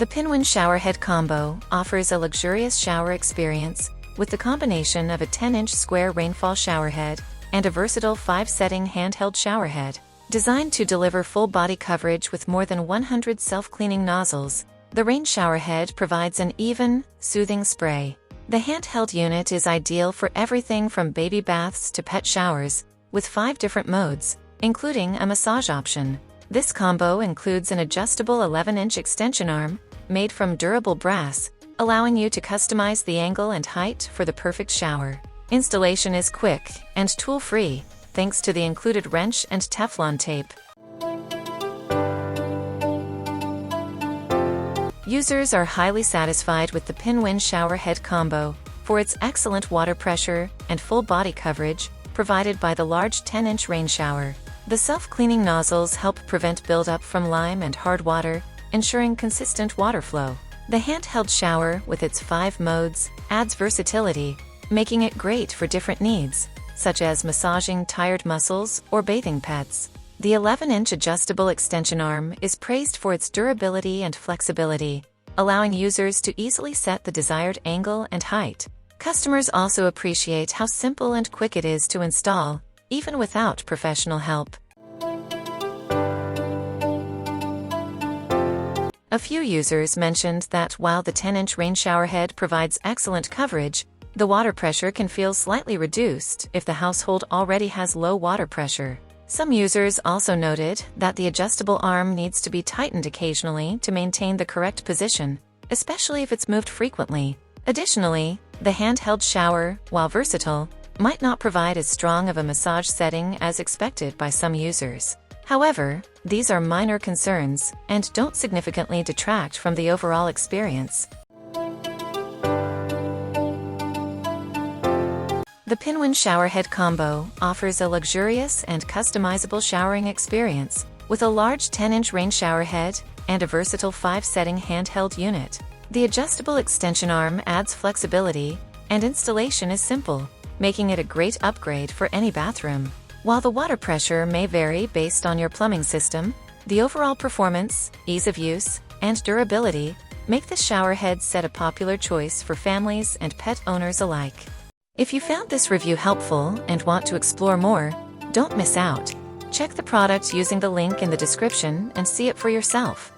The PinWin Showerhead Combo offers a luxurious shower experience with the combination of a 10-inch square rainfall showerhead and a versatile 5-setting handheld showerhead. Designed to deliver full body coverage with more than 100 self-cleaning nozzles, the Rain Shower Head provides an even, soothing spray. The handheld unit is ideal for everything from baby baths to pet showers, with 5 different modes, including a massage option. This combo includes an adjustable 11-inch extension arm, made from durable brass, allowing you to customize the angle and height for the perfect shower. Installation is quick and tool-free, thanks to the included wrench and Teflon tape. Users are highly satisfied with the PinWin Showerhead Combo for its excellent water pressure and full body coverage provided by the large 10-inch rain shower. The self-cleaning nozzles help prevent buildup from lime and hard water, ensuring consistent water flow. The handheld shower, with its 5 modes, adds versatility, making it great for different needs, such as massaging tired muscles or bathing pets. The 11-inch adjustable extension arm is praised for its durability and flexibility, allowing users to easily set the desired angle and height. Customers also appreciate how simple and quick it is to install, even without professional help. A few users mentioned that while the 10-inch rain shower head provides excellent coverage, the water pressure can feel slightly reduced if the household already has low water pressure. Some users also noted that the adjustable arm needs to be tightened occasionally to maintain the correct position, especially if it's moved frequently. Additionally, the handheld shower, while versatile, might not provide as strong of a massage setting as expected by some users. However, these are minor concerns and don't significantly detract from the overall experience. The PinWin Showerhead Combo offers a luxurious and customizable showering experience with a large 10-inch rain shower head and a versatile 5-setting handheld unit. The adjustable extension arm adds flexibility, and installation is simple, making it a great upgrade for any bathroom. While the water pressure may vary based on your plumbing system, the overall performance, ease of use, and durability make this showerhead set a popular choice for families and pet owners alike. If you found this review helpful and want to explore more, don't miss out. Check the product using the link in the description and see it for yourself.